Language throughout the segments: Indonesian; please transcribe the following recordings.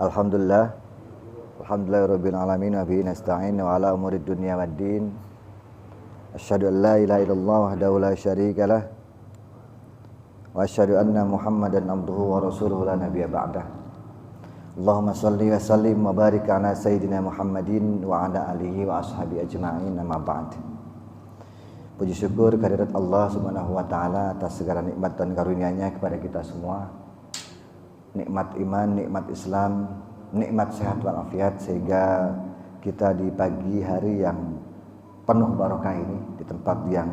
Alhamdulillah, alhamdulillahirabbil alamin wa bihi nasta'in wa ala umurid dunya waddin. Asyhadu an la ilaha illallah wahdahu la syarikalah wa asyhadu anna Muhammadan abduhu wa rasuluhu la nabiyya ba'dah. Allahumma shalli wa sallim wa barik ala sayyidina Muhammadin wa ala alihi wa ashabi ajma'in, amma ba'd. Puji syukur kehadirat Allah Subhanahu wa taala atas segala nikmat dan karunia-Nya kepada kita semua. Nikmat iman, nikmat Islam, nikmat sehat walafiat, sehingga kita di pagi hari yang penuh barokah ini, di tempat yang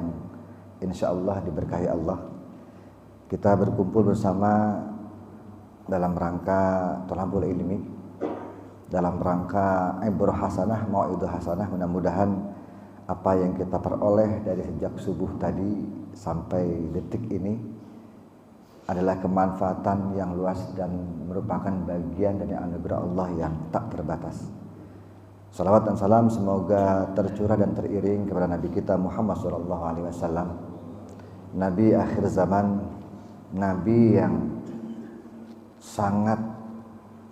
insya Allah diberkahi Allah, kita berkumpul bersama dalam rangka thalabul ilmi, dalam rangka ibrah hasanah, mau'idhah hasanah. Mudah-mudahan apa yang kita peroleh dari sejak subuh tadi sampai detik ini adalah kemanfaatan yang luas dan merupakan bagian dari anugerah Allah yang tak terbatas. Salawat dan salam semoga tercurah dan teriring kepada Nabi kita Muhammad SAW, Nabi akhir zaman, Nabi yang sangat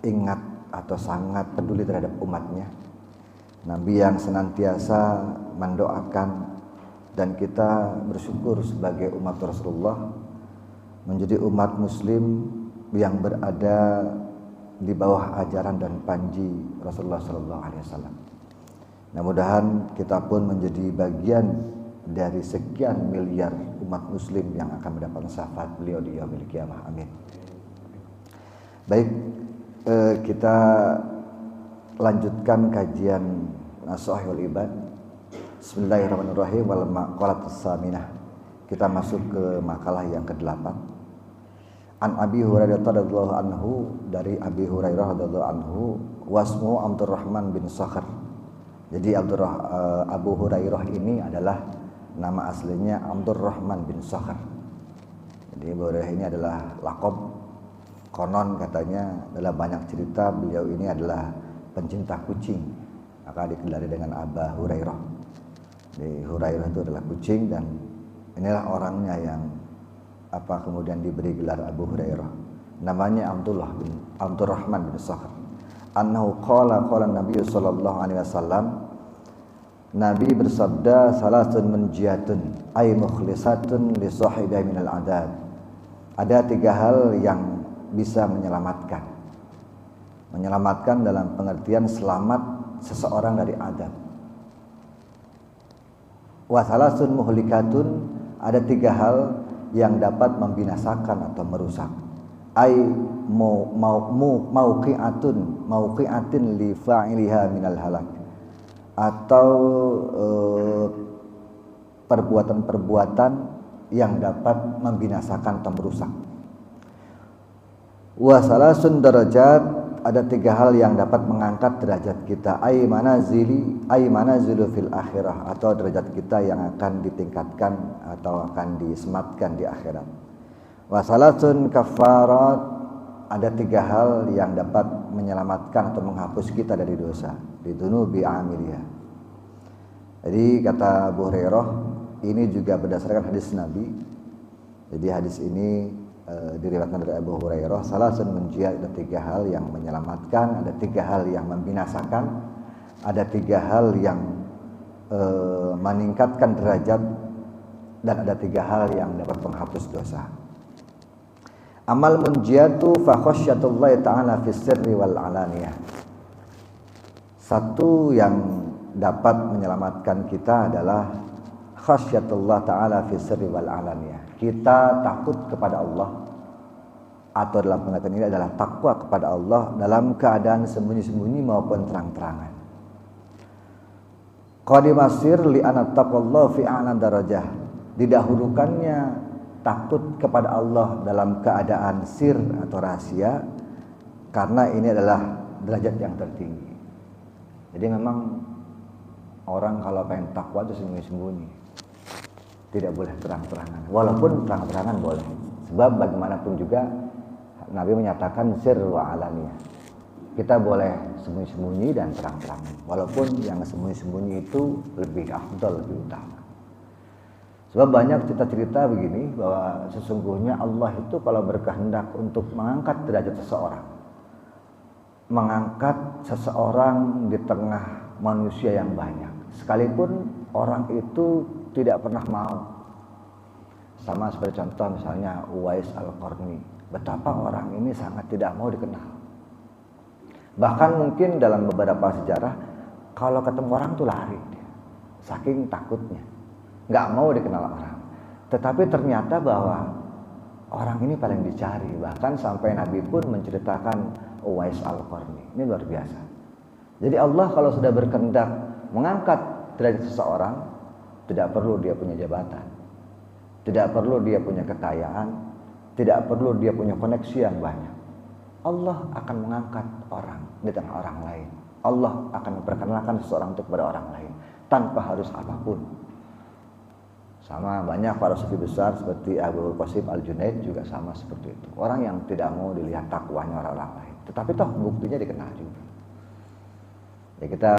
ingat atau sangat peduli terhadap umatnya, Nabi yang senantiasa mendoakan, dan kita bersyukur sebagai umat Rasulullah menjadi umat muslim yang berada di bawah ajaran dan panji Rasulullah SAW. Mudah-mudahan kita pun menjadi bagian dari sekian miliar umat muslim yang akan mendapat syafaat beliau di yaumil qiyamah. Amin. Baik, kita lanjutkan kajian Nashahul Ibad. Bismillahirrahmanirrahim. Wal maqalatus saminah. Kita masuk ke makalah yang ke-8. An Abi Hurairah radhiyallahu anhu, dari Abi Hurairah radhiyallahu anhu, wasmu Abdurrahman bin Sakhr. Jadi Abu Hurairah ini adalah nama aslinya Abdurrahman bin Sakhr. Jadi Abu Hurairah ini adalah laqab, konon katanya dalam banyak cerita beliau ini adalah pencinta kucing, maka digelari dengan Abu Hurairah. Jadi Hurairah itu adalah kucing, dan inilah orangnya yang kemudian diberi gelar Abu Hurairah. Namanya Abdurrahman bin Sakhr. Annahu qala Nabi sallallahu alaihi wasallam, Nabi bersabda, salasun munjiyatun ay mukhlisatun li sahibiha minal adab. Ada 3 hal yang bisa menyelamatkan. Menyelamatkan dalam pengertian selamat seseorang dari adab. Wa salasun muhlikatun, ada 3 hal yang dapat membinasakan atau merusak. Ai mauqi'atin li fa'iliha minal halak, atau perbuatan-perbuatan yang dapat membinasakan atau merusak. Wa salasun darajat, ada 3 hal yang dapat mengangkat derajat kita. Ai manazilu fil akhirah, atau derajat kita yang akan ditingkatkan atau akan disematkan di akhirat. Wa salasun kafarat, ada 3 hal yang dapat menyelamatkan atau menghapus kita dari dosa. Bidunubi amiliha. Jadi kata Abu Hurairah, ini juga berdasarkan hadis Nabi. Jadi hadis ini diriwayatkan dari Abu Hurairah, salasun munjiyat, ada 3 hal yang menyelamatkan, ada 3 hal yang membinasakan, ada 3 hal yang meningkatkan derajat, dan ada 3 hal yang dapat menghapus dosa. Amal munjiyatu fa khasyatullahi ta'ala fis sirri wal alaniyah. Satu yang dapat menyelamatkan kita adalah khasyatullah ta'ala fis sirri wal alaniyah. Kita takut kepada Allah, atau dalam pengertian ini adalah takwa kepada Allah dalam keadaan sembunyi-sembunyi maupun terang-terangan. Qadimasir li anna taqwallahu fi a'la darajah, didahulukannya takut kepada Allah dalam keadaan sir atau rahasia, karena ini adalah derajat yang tertinggi. Jadi memang orang kalau pengen takwa itu sembunyi-sembunyi, tidak boleh terang-terangan. Walaupun terang-terangan boleh, sebab bagaimanapun juga Nabi menyatakan sir wa alaniyah. Kita boleh sembunyi-sembunyi dan terang-terangan, walaupun yang sembunyi-sembunyi itu lebih afdal, lebih utama. Sebab banyak cerita-cerita begini, bahwa sesungguhnya Allah itu kalau berkehendak untuk mengangkat derajat seseorang, mengangkat seseorang di tengah manusia yang banyak, sekalipun orang itu tidak pernah mau. Sama seperti contoh misalnya Uwais Al-Qarni, betapa orang ini sangat tidak mau dikenal. Bahkan mungkin dalam beberapa sejarah, kalau ketemu orang tuh lari dia, saking takutnya, nggak mau dikenal orang. Tetapi ternyata bahwa orang ini paling dicari, bahkan sampai Nabi pun menceritakan Uwais Al-Qarni. Ini luar biasa. Jadi Allah kalau sudah berkehendak mengangkat derajat seseorang, tidak perlu dia punya jabatan, tidak perlu dia punya kekayaan, tidak perlu dia punya koneksi yang banyak. Allah akan mengangkat orang di tengah orang lain. Allah akan memperkenalkan seseorang itu kepada orang lain tanpa harus apapun. Sama banyak para sufi besar seperti Abu Qasim Al-Junaid juga sama seperti itu. Orang yang tidak mau dilihat takwanya orang lain, tetapi toh buktinya dikenal juga. Ya, kita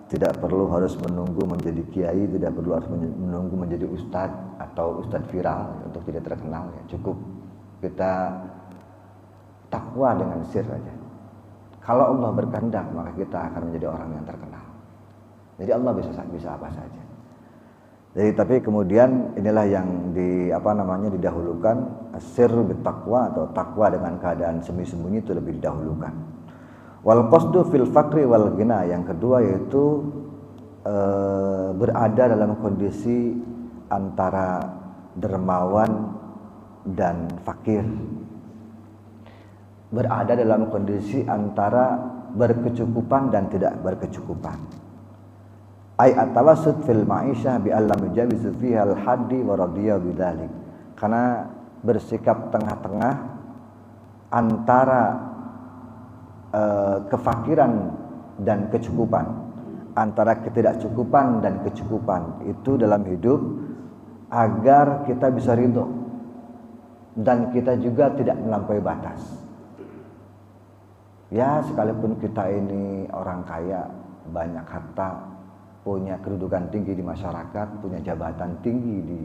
tidak perlu harus menunggu menjadi kiai, tidak perlu harus menunggu menjadi ustadz atau ustadz viral untuk tidak terkenal. Ya, cukup kita takwa dengan sir aja. Kalau Allah berkehendak, maka kita akan menjadi orang yang terkenal. Jadi Allah bisa apa saja. Jadi tapi kemudian inilah yang didahulukan, sir bertakwa atau takwa dengan keadaan sembunyi-sembunyi itu lebih didahulukan. Wal qasdu fil faqri wal ghina, yang kedua yaitu berada dalam kondisi antara dermawan dan fakir. Berada dalam kondisi antara berkecukupan dan tidak berkecukupan. Ai at-tawassut fil ma'isyah bi allam yujawizu fiha al-haddi wa radiya bidzalik. Karena bersikap tengah-tengah antara kefakiran dan kecukupan, antara ketidakcukupan dan kecukupan itu dalam hidup, agar kita bisa ridho dan kita juga tidak melampaui batas. Ya, sekalipun kita ini orang kaya, banyak harta, punya kedudukan tinggi di masyarakat, punya jabatan tinggi di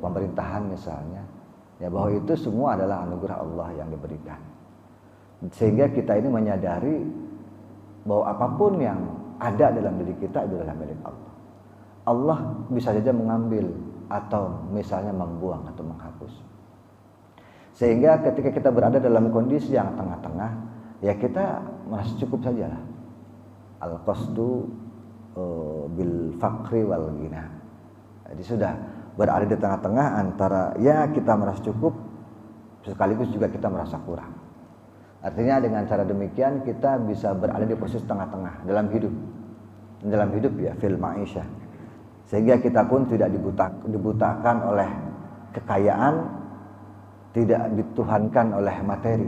pemerintahan misalnya, ya bahwa itu semua adalah anugerah Allah yang diberikan. Sehingga kita ini menyadari bahwa apapun yang ada dalam diri kita itu adalah milik Allah. Allah bisa saja mengambil atau misalnya membuang atau menghapus. Sehingga ketika kita berada dalam kondisi yang tengah-tengah, ya kita merasa cukup sajalah. Al-qasdu bil faqri wal ghina. Jadi sudah berada di tengah-tengah antara ya kita merasa cukup, sekaligus juga kita merasa kurang. Artinya dengan cara demikian kita bisa berada di posisi tengah-tengah dalam hidup ya, fil ma'isyah. Sehingga kita pun tidak dibutakan oleh kekayaan, tidak dituhankan oleh materi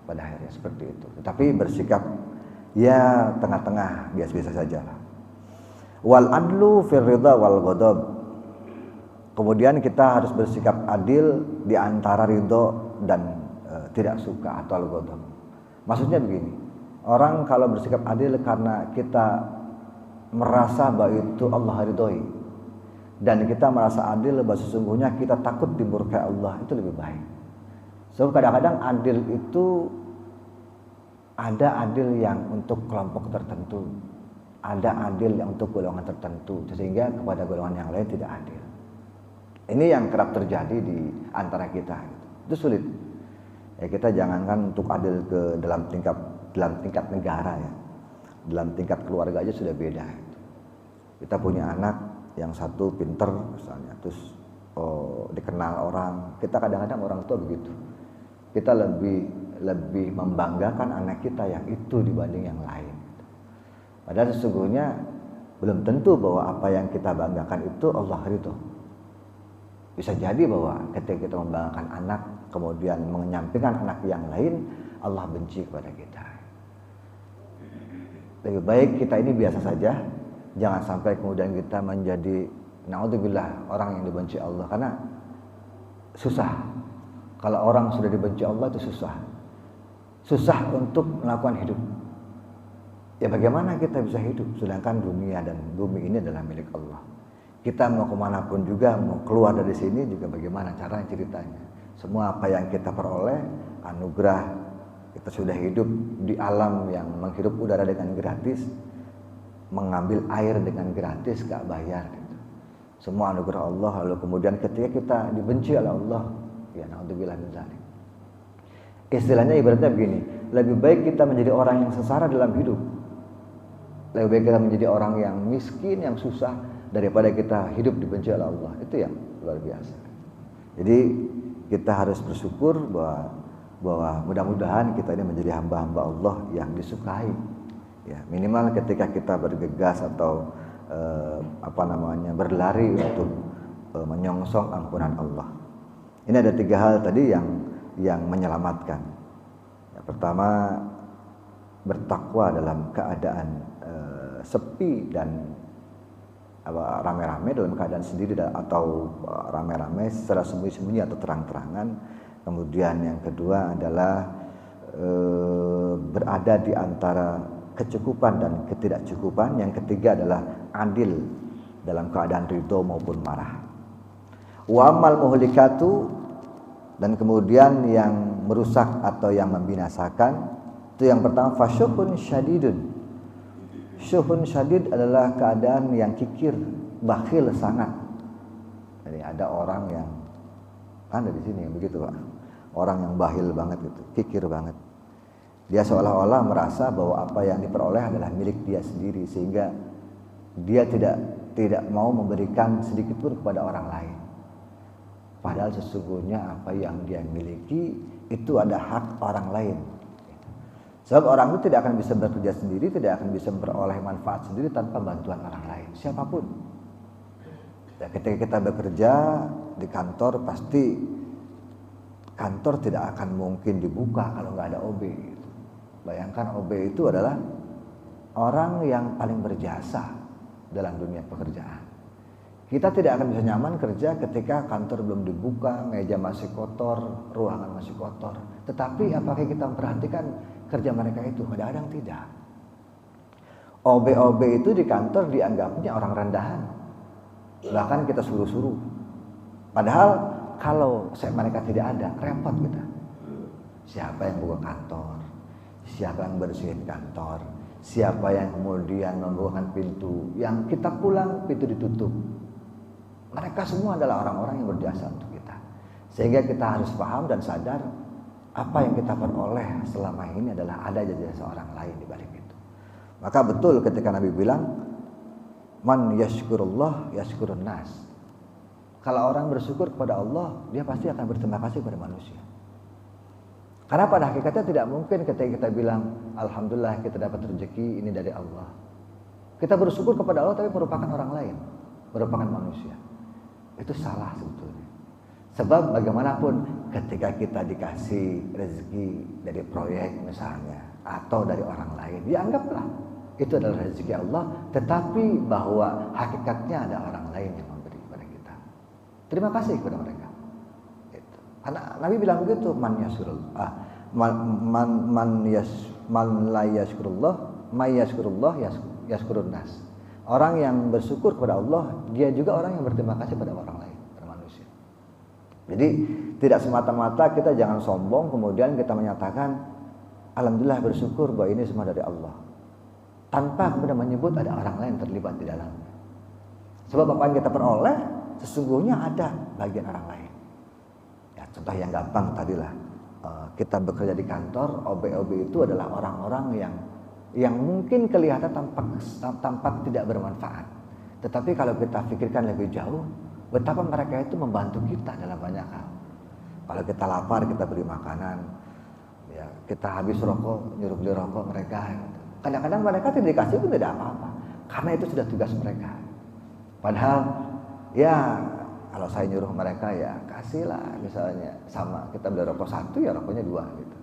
pada akhirnya seperti itu. Tetapi bersikap ya tengah-tengah, biasa-biasa saja lah. Wal adlu fir ridha wal ghadab. Kemudian kita harus bersikap adil di antara ridho dan tidak suka atau al-ghadab. Maksudnya begini, orang kalau bersikap adil karena kita merasa bahwa itu Allah ridhoi, dan kita merasa adil bahwa sesungguhnya kita takut dimurkai Allah, itu lebih baik. So kadang-kadang adil itu ada adil yang untuk kelompok tertentu, ada adil yang untuk golongan tertentu, sehingga kepada golongan yang lain tidak adil. Ini yang kerap terjadi di antara kita. Itu sulit. Ya, kita jangankan untuk adil ke dalam tingkat negara ya, dalam tingkat keluarga aja sudah beda. Kita punya anak yang satu pinter misalnya, terus dikenal orang, kita kadang-kadang orang tua begitu. Kita lebih membanggakan anak kita yang itu dibanding yang lain. Padahal sesungguhnya belum tentu bahwa apa yang kita banggakan itu Allah ridho. Bisa jadi bahwa ketika kita membanggakan anak, kemudian menyampingkan anak yang lain, Allah benci kepada kita. Lebih baik kita ini biasa saja, jangan sampai kemudian kita menjadi naudzubillah orang yang dibenci Allah, karena susah. Kalau orang sudah dibenci Allah itu susah untuk melakukan hidup. Ya bagaimana kita bisa hidup sedangkan dunia dan bumi ini adalah milik Allah. Kita mau kemanapun juga, mau keluar dari sini juga bagaimana caranya ceritanya. Semua apa yang kita peroleh, anugerah Kita sudah hidup di alam yang menghirup udara dengan gratis, mengambil air dengan gratis, gak bayar gitu. Semua anugerah Allah. Lalu kemudian ketika kita dibenci oleh Allah, ya naudzubillah min dzalik. Istilahnya ibaratnya begini, lebih baik kita menjadi orang yang sengsara dalam hidup, lebih baik kita menjadi orang yang miskin, yang susah, daripada kita hidup dibenci oleh Allah. Itu yang luar biasa. Jadi kita harus bersyukur bahwa mudah-mudahan kita ini menjadi hamba-hamba Allah yang disukai. Ya, minimal ketika kita bergegas atau berlari untuk menyongsong ampunan Allah. Ini ada 3 hal tadi yang menyelamatkan. Yang pertama, bertakwa dalam keadaan sepi dan rame-rame, dalam keadaan sendiri atau rame-rame secara sembunyi-sembunyi atau terang-terangan. Kemudian yang kedua adalah berada di antara kecukupan dan ketidakcukupan. Yang ketiga adalah adil dalam keadaan ridho maupun marah. Wa amal muhlikatu, dan kemudian yang merusak atau yang membinasakan itu yang pertama, fasyuhun syadidun. Syuhun syadid adalah keadaan yang kikir, bakhil sangat. Jadi ada orang yang ada di sini yang begitu Pak. Orang yang bakhil banget gitu, kikir banget. Dia seolah-olah merasa bahwa apa yang diperoleh adalah milik dia sendiri, sehingga dia tidak mau memberikan sedikit pun kepada orang lain. Padahal sesungguhnya apa yang dia miliki itu ada hak orang lain. Sebab orang itu tidak akan bisa bekerja sendiri, tidak akan bisa memperoleh manfaat sendiri tanpa bantuan orang lain, siapapun. Ya, ketika kita bekerja di kantor, pasti kantor tidak akan mungkin dibuka kalau nggak ada OB. Bayangkan OB itu adalah orang yang paling berjasa dalam dunia pekerjaan. Kita tidak akan bisa nyaman kerja ketika kantor belum dibuka, meja masih kotor, ruangan masih kotor. Tetapi apakah kita memperhatikan kerja mereka itu? Kadang-kadang tidak. OB-OB itu di kantor dianggapnya orang rendahan. Bahkan kita suruh-suruh. Padahal kalau mereka tidak ada, repot kita. Siapa yang buka kantor? Siapa yang bersihin kantor? Siapa yang kemudian membukakan pintu? Yang kita pulang, pintu ditutup. Mereka semua adalah orang-orang yang berjasa untuk kita. Sehingga kita harus paham dan sadar apa yang kita peroleh selama ini adalah ada jasa orang lain di balik itu. Maka betul ketika Nabi bilang, man yashkurullah yashkurun nas. Kalau orang bersyukur kepada Allah, dia pasti akan berterima kasih kepada manusia. Karena pada hakikatnya tidak mungkin ketika kita bilang, alhamdulillah kita dapat rezeki ini dari Allah. Kita bersyukur kepada Allah tapi merupakan orang lain, merupakan manusia. Itu salah sebetulnya. Sebab bagaimanapun ketika kita dikasih rezeki dari proyek misalnya, atau dari orang lain, ya anggaplah itu adalah rezeki Allah, tetapi bahwa hakikatnya ada orang lain yang memberi kepada kita. Terima kasih kepada mereka. Itu. Karena Nabi bilang begitu, man yashkurullah, man la yashkurullah, may yashkurullah yashkurun nas. Orang yang bersyukur kepada Allah, dia juga orang yang berterima kasih pada orang lain, pada manusia. Jadi tidak semata-mata kita jangan sombong kemudian kita menyatakan alhamdulillah bersyukur bahwa ini semua dari Allah, tanpa kemudian menyebut ada orang lain terlibat di dalamnya. Sebab apa yang kita peroleh sesungguhnya ada bagian orang lain. Ya, contoh yang gampang tadilah, kita bekerja di kantor, OB-OB itu adalah orang-orang yang mungkin kelihatan tampak tidak bermanfaat. Tetapi kalau kita pikirkan lebih jauh, betapa mereka itu membantu kita dalam banyak hal. Kalau kita lapar, kita beri makanan. Ya, kita habis rokok, nyuruh beli rokok mereka. Kadang-kadang mereka tidak dikasih pun tidak apa-apa, karena itu sudah tugas mereka. Padahal, ya kalau saya nyuruh mereka ya kasihlah, misalnya sama kita beli rokok 1 ya rokoknya 2 gitu.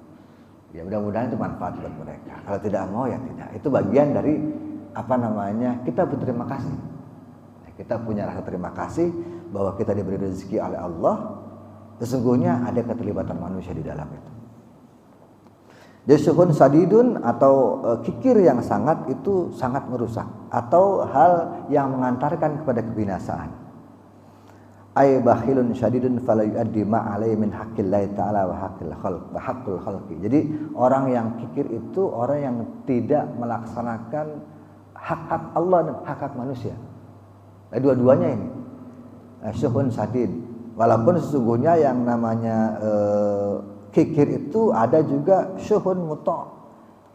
Ya mudah-mudahan itu manfaat buat mereka. Kalau tidak mau ya tidak. Itu bagian dari kita berterima kasih. Kita punya rasa terima kasih bahwa kita diberi rezeki oleh Allah. Sesungguhnya ada keterlibatan manusia di dalam itu. Syuhun sadidun atau kikir yang sangat itu sangat merusak atau hal yang mengantarkan kepada kebinasaan. ay bakhilun syadidun fala yuaddi ma alaihi min haqqillahi ta'ala wa haqqul khalqi. Jadi orang yang kikir itu orang yang tidak melaksanakan hak Allah dan hak manusia. Dua-duanya ini. Syuhun sadid. Walaupun sesungguhnya yang namanya kikir itu ada juga syuhun muta'.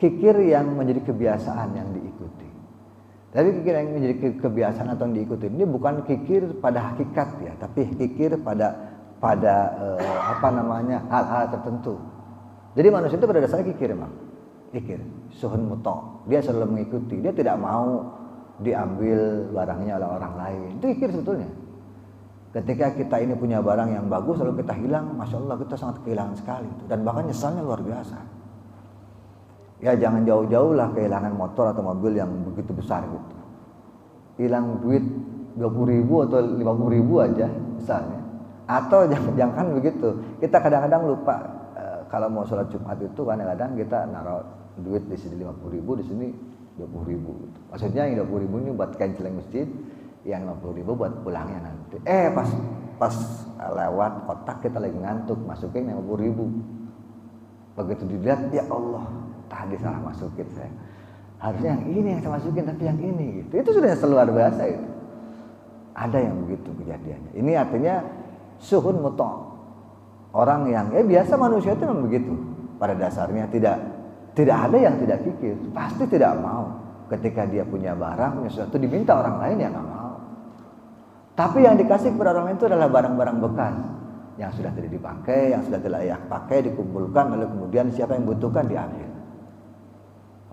Kikir yang menjadi kebiasaan yang diikuti. Tapi kikir yang menjadi kebiasaan atau yang diikuti ini bukan kikir pada hakikat ya, tapi kikir pada hal-hal tertentu. Jadi manusia itu pada dasarnya kikir memang. Kikir, suhun muta'. Dia selalu mengikuti, dia tidak mau diambil barangnya oleh orang lain. Itu kikir sebetulnya. Ketika kita ini punya barang yang bagus lalu kita hilang, Masya Allah kita sangat kehilangan sekali. Dan bahkan nyesalnya luar biasa. Ya jangan jauh-jauh lah kehilangan motor atau mobil yang begitu besar gitu. Hilang duit 20.000 atau 50.000 aja misalnya. Atau jangan begitu. Kita kadang-kadang lupa kalau mau sholat Jumat itu kadang-kadang kita naruh duit di sini 50.000, di sini 20.000 gitu. Maksudnya yang 20.000 ini buat kanceling masjid, yang 50.000 buat pulangnya nanti. Pas lewat kotak kita lagi ngantuk, masukin 50.000. Begitu dilihat, ya Allah, tadi salah masukin saya. Harusnya yang ini yang saya masukin, tapi yang ini gitu. Itu sudah luar biasa itu. Ada yang begitu kejadiannya. Ini artinya suhun muta'. Orang yang biasa manusia itu memang begitu. Pada dasarnya tidak ada yang tidak kikir. Pasti tidak mau. Ketika dia punya barang, punya sesuatu diminta orang lain ya nggak mau. Tapi yang dikasih kepada orang lain itu adalah barang-barang bekas yang sudah tidak dipakai, yang sudah tidak layak pakai, dikumpulkan lalu kemudian siapa yang butuhkan diambil.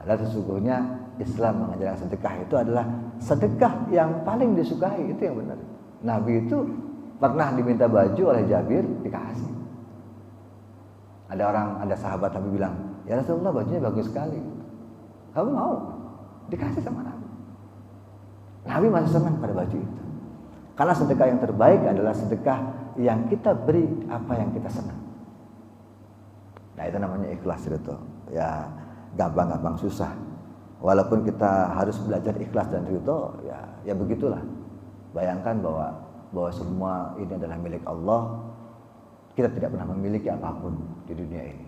Padahal sesungguhnya Islam mengajarkan sedekah itu adalah sedekah yang paling disukai, itu yang benar. Nabi itu pernah diminta baju oleh Jabir, dikasih. Ada sahabat Nabi bilang, ya Rasulullah bajunya bagus sekali. Kamu mau? Dikasih sama Nabi. Nabi masih senang pada baju itu. Karena sedekah yang terbaik adalah sedekah yang kita beri apa yang kita senang. Nah itu namanya ikhlas itu. Ya gampang-gampang susah. Walaupun kita harus belajar ikhlas dan ridho, ya begitulah. Bayangkan bahwa semua ini adalah milik Allah. Kita tidak pernah memiliki apapun di dunia ini.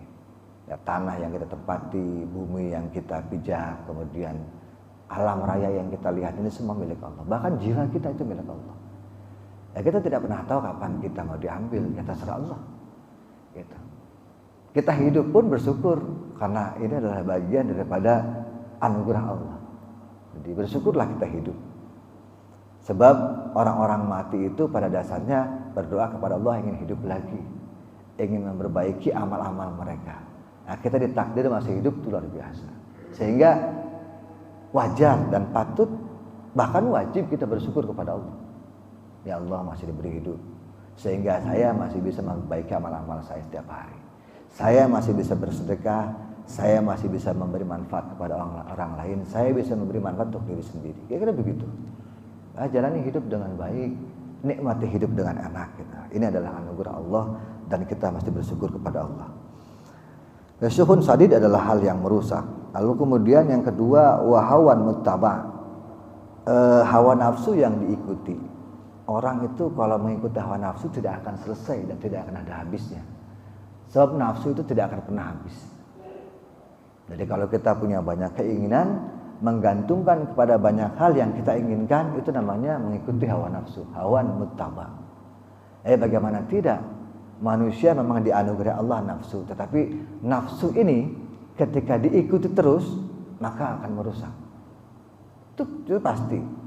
Ya, tanah yang kita tempati, bumi yang kita pijak, kemudian alam raya yang kita lihat ini semua milik Allah. Bahkan jiwa kita itu milik Allah. Ya, kita tidak pernah tahu kapan kita mau diambil, ya terserah Allah. Gitu. Kita hidup pun bersyukur karena ini adalah bagian daripada anugerah Allah. Jadi bersyukurlah kita hidup. Sebab orang-orang mati itu pada dasarnya berdoa kepada Allah ingin hidup lagi, ingin memperbaiki amal-amal mereka. Nah, kita ditakdir masih hidup itu luar biasa. Sehingga wajar dan patut, bahkan wajib kita bersyukur kepada Allah. Ya Allah masih diberi hidup, sehingga saya masih bisa memperbaiki amal-amal saya setiap hari. Saya masih bisa bersedekah, saya masih bisa memberi manfaat kepada orang lain, saya bisa memberi manfaat untuk diri sendiri. Kira-kira begitu. Jalani hidup dengan baik, nikmati hidup dengan enak. Ini adalah anugerah Allah dan kita mesti bersyukur kepada Allah. Syuhun sadid adalah hal yang merusak. Lalu kemudian yang kedua, wahawan muttaba', hawa nafsu yang diikuti. Orang itu kalau mengikuti hawa nafsu tidak akan selesai dan tidak akan ada habisnya. Sebab nafsu itu tidak akan pernah habis. Jadi kalau kita punya banyak keinginan, menggantungkan kepada banyak hal yang kita inginkan, itu namanya mengikuti hawa nafsu, hawan muttaba'. Bagaimana tidak? Manusia memang dianugerahi Allah nafsu, tetapi nafsu ini ketika diikuti terus maka akan merusak. Itu pasti.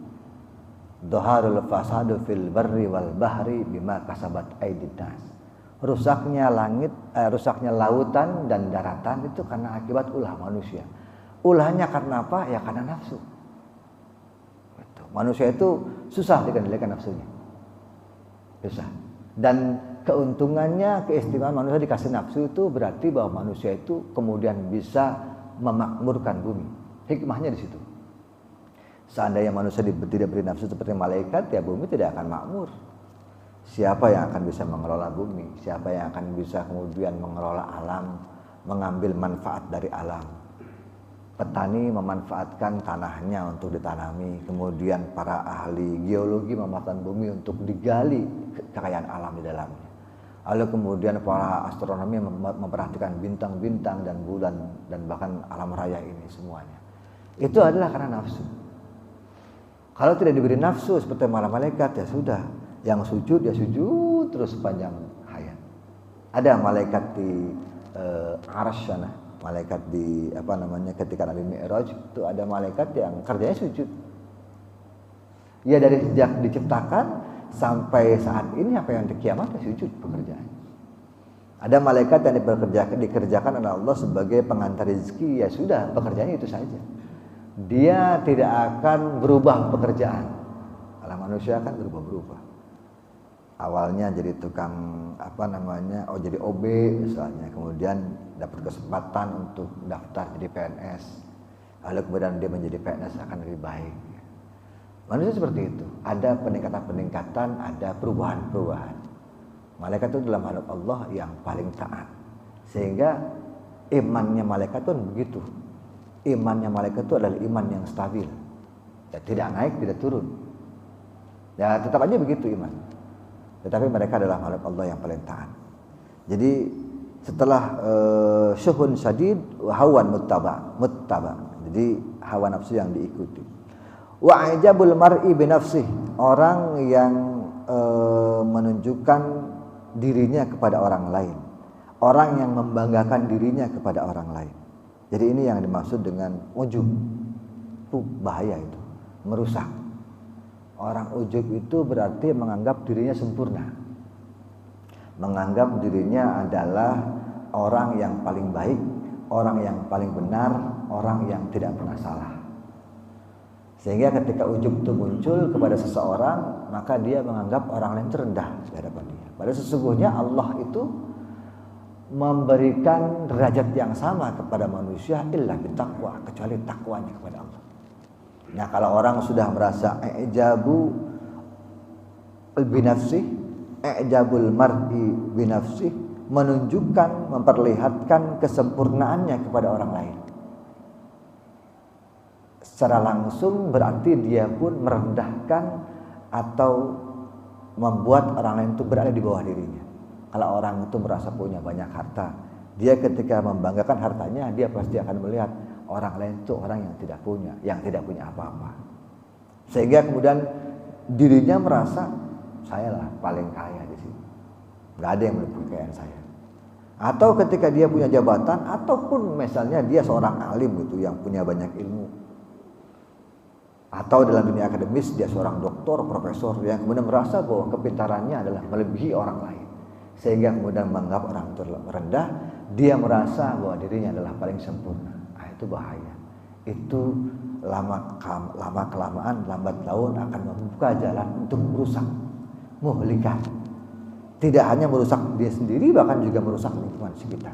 Dhaharul fasadu fil barri wal bahri bima kasabat aydin nas. Rusaknya lautan dan daratan itu karena akibat ulah manusia. Ulahnya karena apa? Ya karena nafsu. Manusia itu susah dikendalikan nafsunya. Susah. Dan keuntungannya, keistimewaan manusia dikasih nafsu itu berarti bahwa manusia itu kemudian bisa memakmurkan bumi. Hikmahnya di situ. Seandainya manusia tidak beri nafsu seperti malaikat, ya bumi tidak akan makmur. Siapa yang akan bisa mengelola bumi? Siapa yang akan bisa kemudian mengelola alam, mengambil manfaat dari alam? petani memanfaatkan tanahnya untuk ditanami, kemudian para ahli geologi memanfaatkan bumi untuk digali kekayaan alam di dalamnya. Lalu kemudian para astronomi memperhatikan bintang-bintang dan bulan dan bahkan alam raya ini semuanya. Itu adalah karena nafsu. Kalau tidak diberi nafsu seperti para malaikat, ya sudah, yang sujud ya sujud terus sepanjang hayat. Ada malaikat di Arsy sana, malaikat di ketika Nabi Mi'raj itu ada malaikat yang kerjanya sujud. Ya dari sejak diciptakan sampai saat ini apa yang di kiamat ya sujud pekerjaan. Ada malaikat yang dikerjakan oleh Allah sebagai pengantar rezeki, ya sudah pekerjaannya itu saja. Dia tidak akan berubah pekerjaan. Kalau manusia kan berubah-berubah. Awalnya jadi tukang jadi OB misalnya, kemudian dapat kesempatan untuk daftar jadi PNS, lalu kemudian dia menjadi PNS akan lebih baik. Manusia seperti itu, ada peningkatan-peningkatan, ada perubahan-perubahan. Malaikat itu dalam hadap Allah yang paling taat, sehingga imannya malaikat itu begitu. Imannya malaikat itu adalah iman yang stabil, ya, tidak naik tidak turun, ya tetap aja begitu iman. Tetapi mereka adalah makhluk Allah yang paling taat. Jadi setelah syuhun syadid, hawan muttaba. Jadi hawa nafsu yang diikuti. Wa ajabul mar'i bi nafsih, orang yang menunjukkan dirinya kepada orang lain. Orang yang membanggakan dirinya kepada orang lain. Jadi ini yang dimaksud dengan ujub. Itu bahaya itu, merusak. Orang ujub itu berarti menganggap dirinya sempurna. Menganggap dirinya adalah orang yang paling baik, orang yang paling benar, orang yang tidak pernah salah. Sehingga ketika ujub itu muncul kepada seseorang, maka dia menganggap orang lain terendah di hadapan dia. Padahal sesungguhnya Allah itu memberikan derajat yang sama kepada manusia illa bittaqwa, kecuali takwanya kepada Allah. Nah, kalau orang sudah merasa i'jabu binafsih, i'jabul mar'i binafsih, menunjukkan, memperlihatkan kesempurnaannya kepada orang lain, secara langsung berarti dia pun merendahkan atau membuat orang lain itu berada di bawah dirinya. Kalau orang itu merasa punya banyak harta, dia ketika membanggakan hartanya, dia pasti akan melihat orang lain itu orang yang tidak punya apa-apa. Sehingga kemudian dirinya merasa saya lah paling kaya di sini. Gak ada yang melebihi kekayaan saya. Atau ketika dia punya jabatan, ataupun misalnya dia seorang alim gitu yang punya banyak ilmu. Atau dalam dunia akademis dia seorang doktor, profesor yang kemudian merasa bahwa kepintarannya adalah melebihi orang lain. Sehingga kemudian menganggap orang itu rendah, dia merasa bahwa dirinya adalah paling sempurna. Itu bahaya. Itu lama kelamaan, lambat laun akan membuka jalan untuk merusak, muhlikan. Tidak hanya merusak dia sendiri, bahkan juga merusak lingkungan sekitar.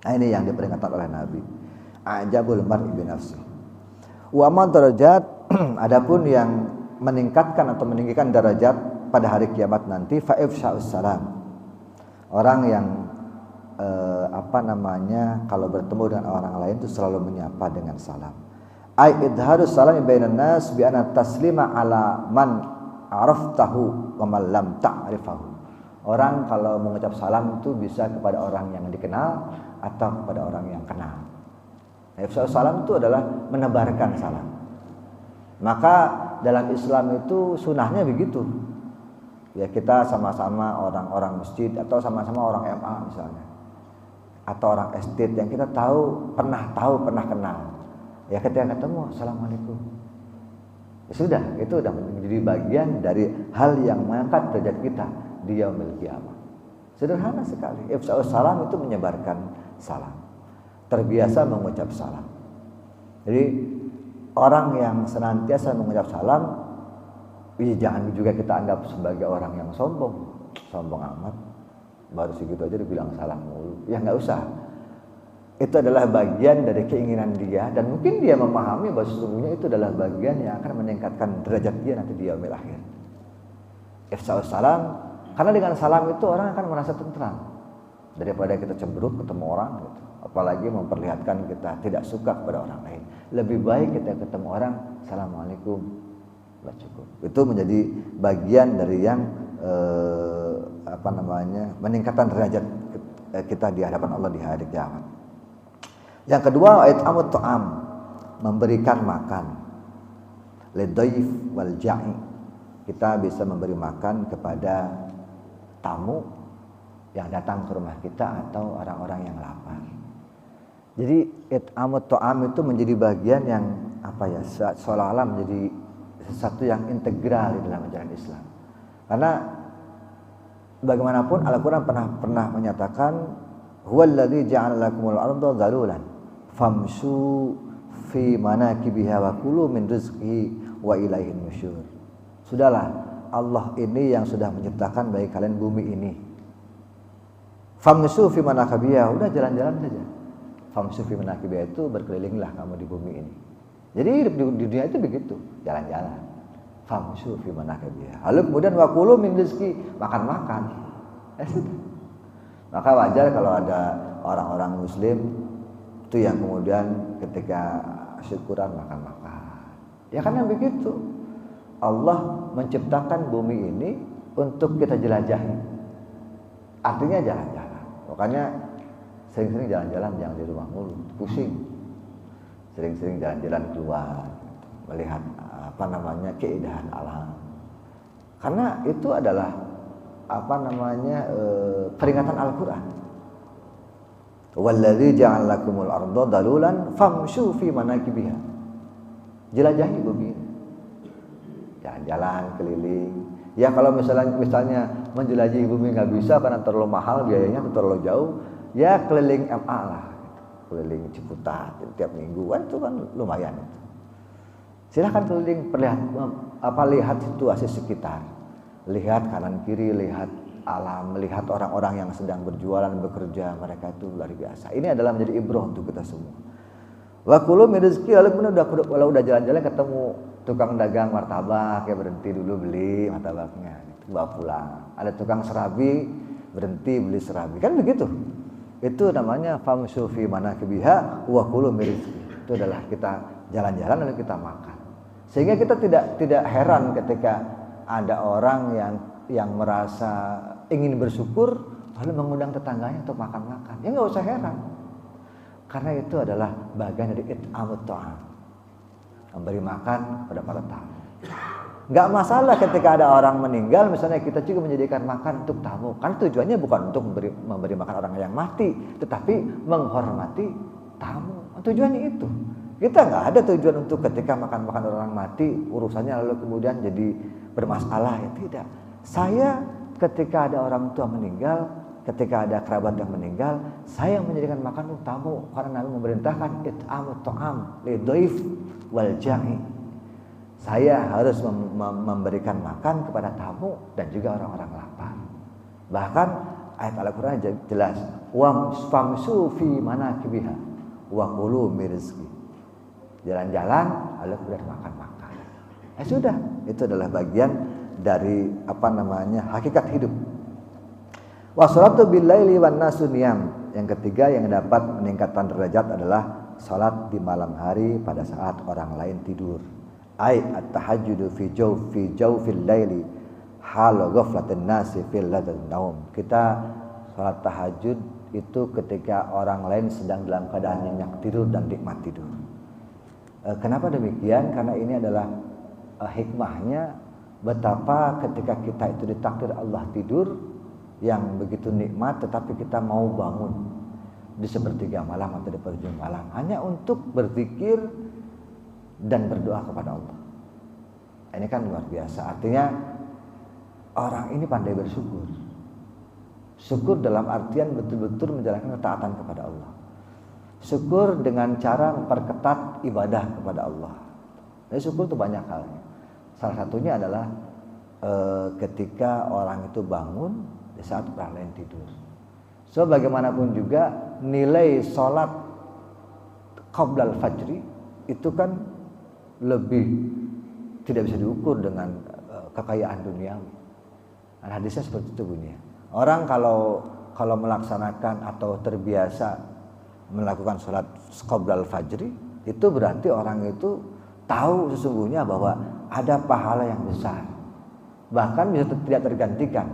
Nah, ini yang diperingatkan oleh Nabi. Ajabul mar'i bi nafsi. Wa man darajat, adapun yang meningkatkan atau meninggikan derajat pada hari kiamat nanti, fa ifsya'us salam. Orang yang kalau bertemu dengan orang lain itu selalu menyapa dengan salam. Ai idharus salam bainan nas bi anna taslima ala man araftahu wa man lam ta'rifahu. Orang kalau mengucap salam itu bisa kepada orang yang dikenal atau kepada orang yang kenal. Ifsya'us salam itu adalah menebarkan salam. Maka dalam Islam itu sunahnya begitu. Ya, kita sama-sama orang-orang masjid atau sama-sama orang MA misalnya, atau orang estate yang kita pernah kenal, ya ketika ketemu assalamualaikum, ya sudah, itu sudah menjadi bagian dari hal yang mengangkat derajat kita di yaumil qiyamah. Sederhana sekali. Ifsya'us salam itu menyebarkan salam, terbiasa mengucap salam. Jadi orang yang senantiasa mengucap salam, jangan juga kita anggap sebagai orang yang sombong amat. Baru segitu aja dibilang salam mulu. Ya nggak usah. Itu adalah bagian dari keinginan dia, dan mungkin dia memahami bahwa sesungguhnya itu adalah bagian yang akan meningkatkan derajat dia nanti di yaumil akhir. Ifsya'us salam, karena dengan salam itu orang akan merasa tentram daripada kita cemberut ketemu orang gitu. apalagi memperlihatkan kita tidak suka kepada orang lain. Lebih baik kita ketemu orang, assalamualaikum, sudah cukup. Itu menjadi bagian dari yang meningkatkan derajat kita di hadapan Allah di hari kiamat. Yang kedua, it'amut ta'am, memberikan makan. Lidhaif wal ja'i, kita bisa memberi makan kepada tamu yang datang ke rumah kita atau orang-orang yang lapar. Jadi it'amut ta'am itu menjadi bagian yang seolah-olah menjadi sesuatu yang integral di dalam ajaran Islam. Karena bagaimanapun Al-Quran pernah menyatakan huwallazi ja'ala lakumul arda dhalulan famshu fi manakibiha wa kulu min rizqihi wa ilaihin nusyur. Sudahlah, Allah ini yang sudah menciptakan bagi kalian bumi ini. Famshu fi manakibiha, udah jalan-jalan saja. Famshu fi manakibiha itu berkelilinglah kamu di bumi ini. Jadi hidup di dunia itu begitu, jalan-jalan. Famshu fi manakibiha. Lalu kemudian wa kulu min rizqi, makan-makan. Maka wajar kalau ada orang-orang muslim itu yang kemudian ketika syukuran makan-makan. Ya kan yang begitu. Allah menciptakan bumi ini untuk kita jelajahi. Artinya jalan-jalan. Makanya sering-sering jalan-jalan, jangan di rumah mulu, pusing. Sering-sering jalan-jalan keluar, melihat keindahan alam. Karena itu adalah peringatan Al-Quran. Wallazi ja'ala lakumul arda dalulan famshu fi manakibiha. Jelajahi bumi ini. Jalan-jalan keliling. Ya kalau misalnya menjelajahi bumi nggak bisa karena terlalu mahal biayanya, terlalu jauh, ya keliling MA lah. Keliling Ciputat tiap minggu itu kan lumayan itu. Silahkan keliling, lihat situasi sekitar, lihat kanan kiri, lihat alam, melihat orang-orang yang sedang berjualan, bekerja, mereka itu luar biasa. Ini adalah menjadi ibrah untuk kita semua. Wa kulu min rizqi, lalu kemudian udah jalan-jalan ketemu tukang dagang martabak, ya berhenti dulu beli martabaknya, bawa pulang. Ada tukang serabi, berhenti beli serabi, kan begitu. Itu namanya famshu fi manakibiha wa kulu min rizqi. Itu adalah kita jalan-jalan lalu kita makan. Sehingga kita tidak heran ketika ada orang yang merasa ingin bersyukur lalu mengundang tetangganya untuk makan-makan. Ya nggak usah heran. Karena itu adalah bagian dari it'amut ta'am. Memberi makan kepada para tamu. Nggak masalah ketika ada orang meninggal, misalnya kita juga menjadikan makan untuk tamu. Karena tujuannya bukan untuk memberi makan orang yang mati, tetapi menghormati tamu. Tujuannya itu. Kita nggak ada tujuan untuk ketika makan-makan orang mati, urusannya lalu kemudian jadi bermasalah. Ya tidak. Saya ketika ada orang tua meninggal, ketika ada kerabat yang meninggal, saya menjadikan makan untuk tamu. Karena Nabi memerintahkan it'amut ta'am lidhaif wal ja'i. Saya harus memberikan makan kepada tamu dan juga orang-orang lapar. Bahkan ayat Al-Quran jelas, wa famshu fi manakibiha wa kulu min rizqi. Jalan-jalan lalu kemudian makan-makan. Sudah, itu adalah bagian dari hakikat hidup. Wassalatu bil-laili wan nasu niyam. Yang ketiga yang dapat meningkatkan derajat adalah salat di malam hari pada saat orang lain tidur. Ai at-tahajjudu fi jawfil laili hal ghaflatin nasi fil ladzat naum. Kita salat tahajud itu ketika orang lain sedang dalam keadaan nyenyak tidur dan nikmat tidur. Kenapa demikian? Karena ini adalah hikmahnya betapa ketika kita itu ditakdir Allah tidur yang begitu nikmat, tetapi kita mau bangun di sepertiga malam atau di penghujung malam hanya untuk berzikir dan berdoa kepada Allah. Ini kan luar biasa. Artinya orang ini pandai bersyukur. Syukur dalam artian betul-betul menjalankan ketaatan kepada Allah. Syukur dengan cara memperketat ibadah kepada Allah. Jadi syukur itu banyak halnya. Salah satunya adalah ketika orang itu bangun di saat orang lain tidur. So bagaimanapun juga nilai sholat qablal fajri itu kan lebih tidak bisa diukur dengan kekayaan duniawi. Hadisnya seperti itu bunyinya. Orang kalau melaksanakan atau terbiasa melakukan sholat qoblal fajri, itu berarti orang itu tahu sesungguhnya bahwa ada pahala yang besar, bahkan bisa tidak tergantikan.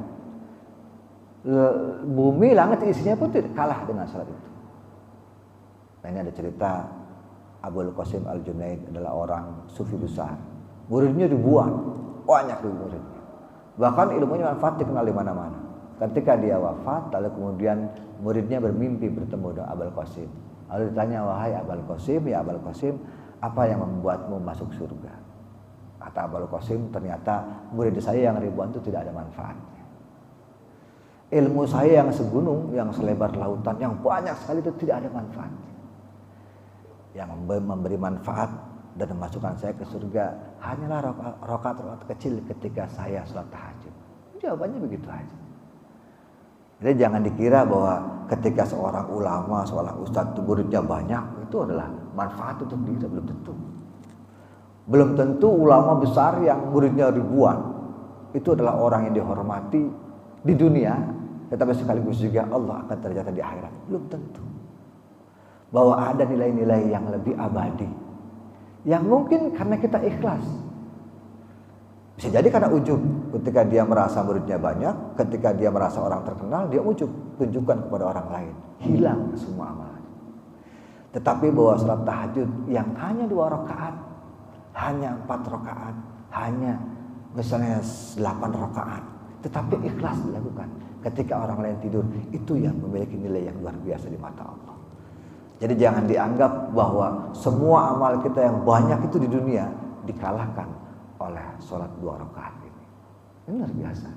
Bumi, langit isinya pun tidak kalah dengan sholat itu. Nah, ini ada cerita Abul Qasim Al-Junaid adalah orang sufi besar, muridnya ribuan, banyak muridnya, bahkan ilmunya manfaat dikenal di mana-mana. Ketika dia wafat, lalu kemudian muridnya bermimpi bertemu dengan Abul Qasim. Lalu ditanya, wahai Abul Qasim, ya Abul Qasim, apa yang membuatmu masuk surga? Kata Abul Qasim, ternyata murid saya yang ribuan itu tidak ada manfaatnya. Ilmu saya yang segunung, yang selebar lautan, yang banyak sekali itu tidak ada manfaatnya. Yang memberi manfaat dan memasukkan saya ke surga hanyalah rakaat-rakaat kecil ketika saya sholat tahajud. Jawabannya begitu aja. Jadi jangan dikira bahwa ketika seorang ulama, seorang ustadz itu muridnya banyak, itu adalah manfaat untuk diri, belum tentu. Belum tentu ulama besar yang muridnya ribuan itu adalah orang yang dihormati di dunia, tetapi sekaligus juga Allah akan tercatat di akhirat. Belum tentu. Bahwa ada nilai-nilai yang lebih abadi, yang mungkin karena kita ikhlas. Bisa jadi karena ujub, ketika dia merasa muridnya banyak, ketika dia merasa orang terkenal, dia ujub, tunjukkan kepada orang lain, hilang semua amalan. Tetapi bahwa salat tahajud yang hanya 2 rakaat, hanya 4 rakaat, hanya misalnya 8 rakaat, tetapi ikhlas dilakukan ketika orang lain tidur, itu yang memiliki nilai yang luar biasa di mata Allah. Jadi jangan dianggap bahwa semua amal kita yang banyak itu di dunia dikalahkan oleh sholat 2 rakaat ini. Ini luar biasa.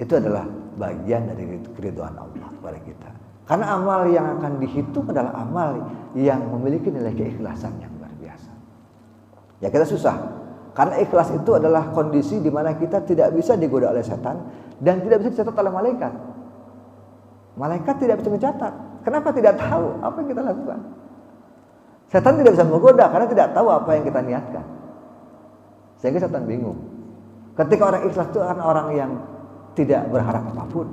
Itu adalah bagian dari keridhaan Allah kepada kita. Karena amal yang akan dihitung adalah amal yang memiliki nilai keikhlasan yang luar biasa. Ya kita susah. Karena ikhlas itu adalah kondisi di mana kita tidak bisa digoda oleh setan dan tidak bisa dicatat oleh malaikat. Malaikat tidak bisa mencatat. Kenapa? Tidak tahu apa yang kita lakukan. Setan tidak bisa menggoda karena tidak tahu apa yang kita niatkan. Sehingga setan bingung. Ketika orang ikhlas itu kan orang yang tidak berharap apapun.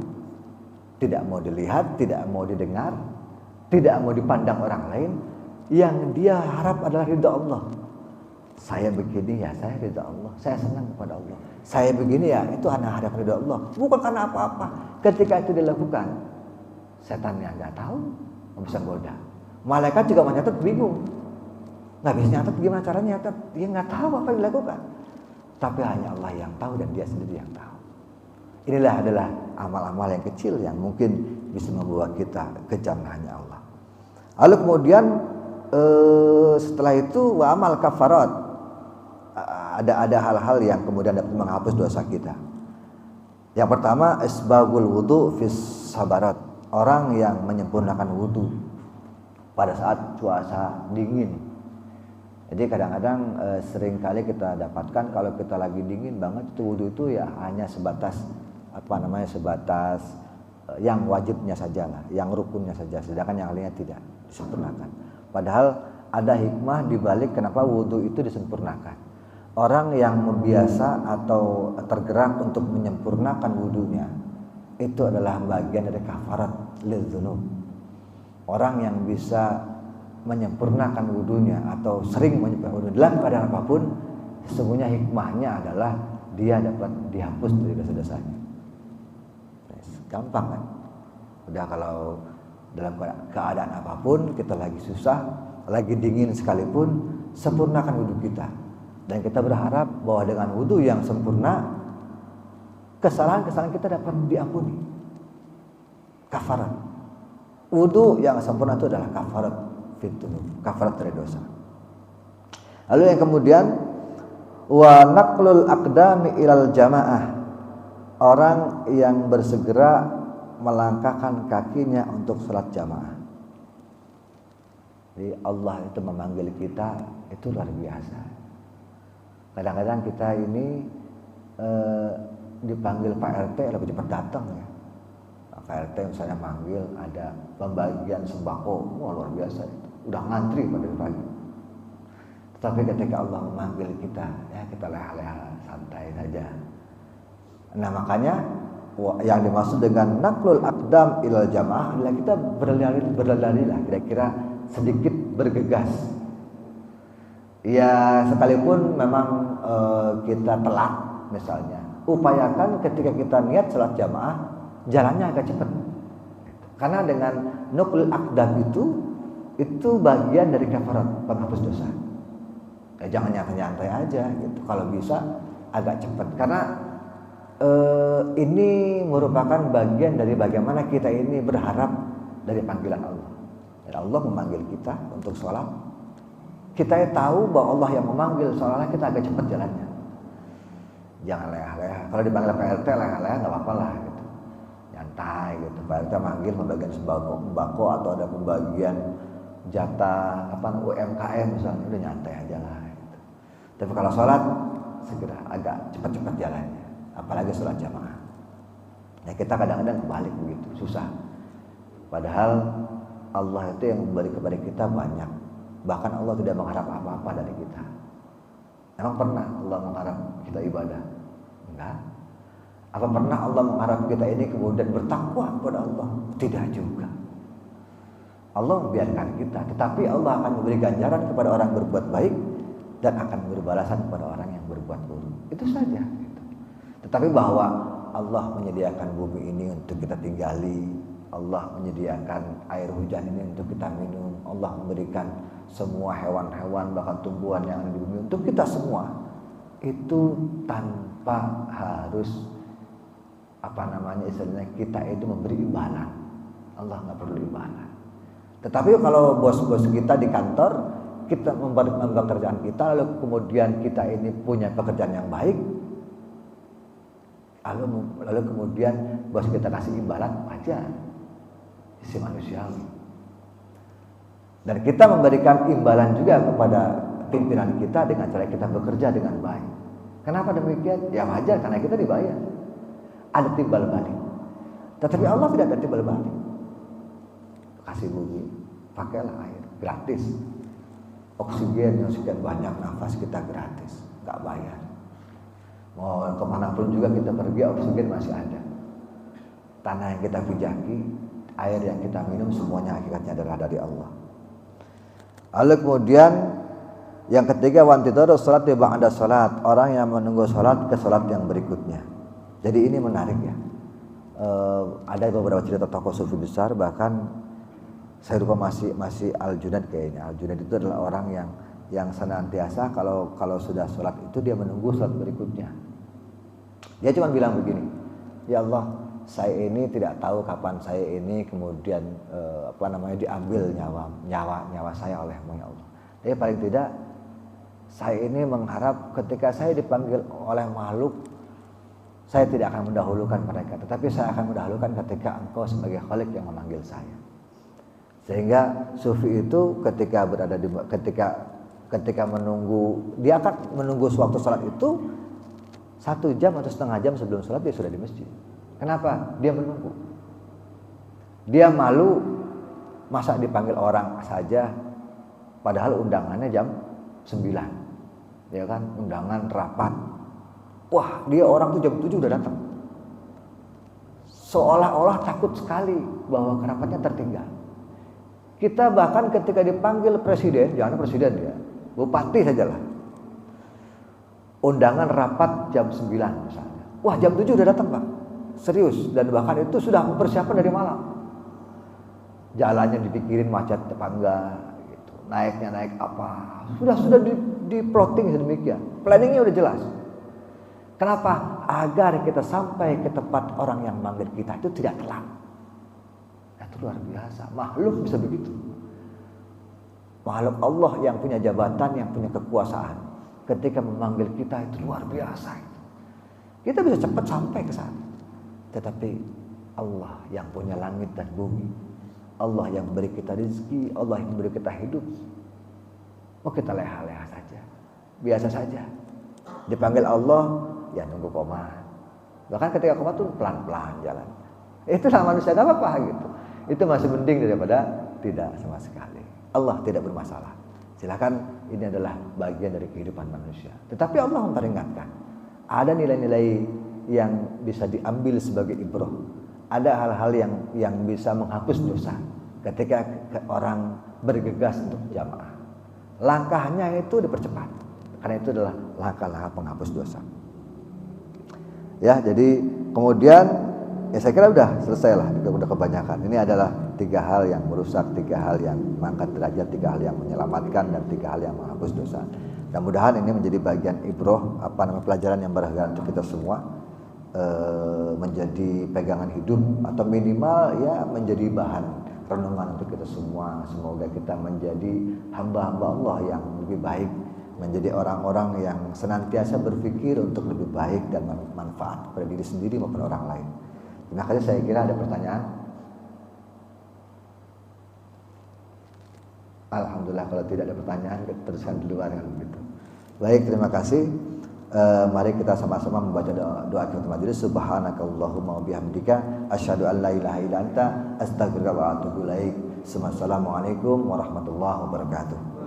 Tidak mau dilihat, tidak mau didengar, tidak mau dipandang orang lain. Yang dia harap adalah ridha Allah. Saya begini ya, saya ridha Allah. Saya senang kepada Allah. Saya begini ya, itu hanya harap ridha Allah. Bukan karena apa-apa. Ketika itu dilakukan, setan yang nggak tahu, nggak bisa goda. Malaikat juga mencatat bingung, nggak bisa nyatat, gimana caranya nyatat? Dia nggak tahu apa yang dilakukan. Tapi hanya Allah yang tahu dan dia sendiri yang tahu. Inilah adalah amal-amal yang kecil yang mungkin bisa membawa kita ke jannahnya Allah. Lalu kemudian setelah itu wa amal kafarat, ada hal-hal yang kemudian dapat menghapus dosa kita. Yang pertama isbagul wudu fis sabarat. Orang yang menyempurnakan wudu pada saat cuaca dingin. Jadi kadang-kadang seringkali kita dapatkan kalau kita lagi dingin banget itu wudu itu ya hanya sebatas sebatas yang wajibnya saja lah, yang rukunnya saja, sedangkan yang lainnya tidak disempurnakan. Padahal ada hikmah di balik kenapa wudu itu disempurnakan. Orang yang membiasa atau tergerak untuk menyempurnakan wudunya itu adalah bagian dari kafarat lidzunub. Orang yang bisa menyempurnakan wudunya atau sering menyempurnakan wudu dalam keadaan apapun, sesungguhnya hikmahnya adalah dia dapat dihapus dari dosa-dosanya. Gampang kan? Udah kalau dalam keadaan apapun kita lagi susah, lagi dingin sekalipun, sempurnakan wudu kita. Dan kita berharap bahwa dengan wudu yang sempurna, kesalahan-kesalahan kita dapat diampuni. Kafarat. Wudu yang sempurna itu adalah kafarat fitnah, kafarat dari dosa. Lalu yang kemudian wa naqlul aqdami ilal jamaah. Orang yang bersegera melangkahkan kakinya untuk salat jamaah. Jadi Allah itu memanggil kita itu luar biasa. Kadang-kadang kita ini dipanggil Pak RT lebih cepat datang ya. Pak RT misalnya manggil ada pembagian sembako, wah luar biasa itu. Udah ngantri pada pagi. Tetapi ketika Allah memanggil kita, ya kita leha-leha santai saja. Nah makanya yang dimaksud dengan naqlul aqdam ilal jamaah adalah kita berlari lah kira-kira sedikit bergegas. Ya sekalipun memang kita telat misalnya, upayakan ketika kita niat sholat jamaah jalannya agak cepat. Karena dengan nuqul aqdam itu bagian dari kafarat, penghapus dosa. Ya, jangan nyantai-nyantai aja gitu. Kalau bisa agak cepat, karena ini merupakan bagian dari bagaimana kita ini berharap dari panggilan Allah. Dan Allah memanggil kita untuk sholat. Kita tahu bahwa Allah yang memanggil, seolah-olah kita agak cepat jalannya. Jangan leyah-leyah. Kalau dipanggil PRT leyah-leyah nggak apa-apa lah gitu. Nyantai gitu. PRT manggil pembagian sembako atau ada pembagian jatah UMKM misalnya, udah nyantai aja lah gitu. Tapi kalau sholat segera agak cepat-cepat jalannya, apalagi sholat jamaah. Ya kita kadang-kadang kebalik begitu, susah. Padahal Allah itu yang memberi kepada kita banyak. Bahkan Allah tidak mengharap apa-apa dari kita. Emang pernah Allah mengharap kita ibadah? Enggak. Apa pernah Allah mengharap kita ini kemudian bertakwa kepada Allah? Tidak juga. Allah membiarkan kita, tetapi Allah akan memberi ganjaran kepada orang berbuat baik dan akan memberi balasan kepada orang yang berbuat buruk. Itu saja. Gitu. Tetapi bahwa Allah menyediakan bumi ini untuk kita tinggali, Allah menyediakan air hujan ini untuk kita minum, Allah memberikan semua hewan-hewan bahkan tumbuhan yang ada di bumi untuk kita semua, itu tanpa harus istilahnya kita itu memberi imbalan. Allah nggak perlu imbalan. Tetapi kalau bos-bos kita di kantor, kita membantu pekerjaan kita, lalu kemudian kita ini punya pekerjaan yang baik, lalu kemudian bos kita kasih imbalan, wajar, sisi manusiawi. Dan kita memberikan imbalan juga kepada pimpinan kita dengan cara kita bekerja dengan baik. Kenapa demikian? Ya wajar, karena kita dibayar. Ada timbal balik. Tetapi Allah tidak ada timbal balik. Kasih bumi, pakailah air, gratis. Oksigen yang sekian banyak, nafas kita gratis, nggak bayar. Mau kemanapun juga kita pergi, oksigen masih ada. Tanah yang kita pijaki, air yang kita minum, semuanya hakikatnya adalah dari Allah. Lalu kemudian yang ketiga, wantidharu salat ba'da salat, orang yang menunggu salat ke salat yang berikutnya. Jadi ini menarik ya. Ada beberapa cerita tokoh sufi besar, bahkan saya lupa masih Al-Junaid kayaknya. Al-Junaid itu adalah orang yang senantiasa kalau sudah sholat itu dia menunggu sholat berikutnya. Dia cuma bilang begini, ya Allah, saya ini tidak tahu kapan saya ini kemudian diambil nyawa saya oleh-Mu ya Allah. Tapi paling tidak saya ini mengharap ketika saya dipanggil oleh makhluk, saya tidak akan mendahulukan mereka, tetapi saya akan mendahulukan ketika Engkau sebagai Khalik yang memanggil saya. Sehingga sufi itu ketika menunggu, dia akan menunggu suatu salat itu 1 jam atau setengah jam sebelum salat dia sudah di masjid. Kenapa? Dia menunggu. Dia malu masa dipanggil orang saja, padahal undangannya jam 9. Ya kan, undangan rapat. Wah, dia orang tuh jam 7 udah datang. Seolah-olah takut sekali bahwa kerapatnya tertinggal. Kita bahkan ketika dipanggil presiden, jangan presiden ya, bupati sajalah. Undangan rapat jam 9 misalnya. Wah, jam 7 udah datang, Pak. Serius, dan bahkan itu sudah mempersiapkan dari malam. Jalannya dipikirin macet apa enggak gitu. Naiknya naik apa. Sudah di plotting sedemikian. Planningnya udah jelas. Kenapa? Agar kita sampai ke tempat orang yang manggil kita itu tidak telat. Itu luar biasa. Makhluk bisa begitu. Makhluk Allah yang punya jabatan, yang punya kekuasaan, ketika memanggil kita itu luar biasa. Kita bisa cepat sampai ke sana. Tetapi Allah yang punya langit dan bumi, Allah yang memberi kita rezeki, Allah yang memberi kita hidup, mau kita leha-leha saja, biasa saja. Dipanggil Allah, ya nunggu koma. Bahkan ketika koma tuh pelan-pelan jalan. Itulah manusia, gak apa-apa gitu. Itu masih mending daripada tidak sama sekali. Allah tidak bermasalah. Silakan, ini adalah bagian dari kehidupan manusia. Tetapi Allah memperingatkan, ada nilai-nilai yang bisa diambil sebagai ibrah. Ada hal-hal yang bisa menghapus dosa. Ketika orang bergegas untuk jamaah. Langkahnya itu dipercepat, karena itu adalah langkah-langkah penghapus dosa. Ya, jadi kemudian ya saya kira udah selesai lah, udah kebanyakan. Ini adalah 3 hal yang merusak, 3 hal yang mengangkat derajat, 3 hal yang menyelamatkan, dan 3 hal yang menghapus dosa. Mudah-mudahan ini menjadi bagian ibroh, pelajaran yang berharga untuk kita semua, menjadi pegangan hidup atau minimal ya menjadi bahan renungan untuk kita semua. Semoga kita menjadi hamba-hamba Allah yang lebih baik, menjadi orang-orang yang senantiasa berpikir untuk lebih baik dan manfaat pada diri sendiri maupun orang lain. Terima kasih. Saya kira ada pertanyaan. Alhamdulillah, kalau tidak ada pertanyaan kita teruskan di luar dengan begitu. Baik, terima kasih. Mari kita sama-sama membaca doa kafaratul majelis. Subhanakallahumma wa bihamdika asyhadu an la ilaha illa anta astaghfiruka wa atubu ilaik. Assalamualaikum warahmatullahi wabarakatuh.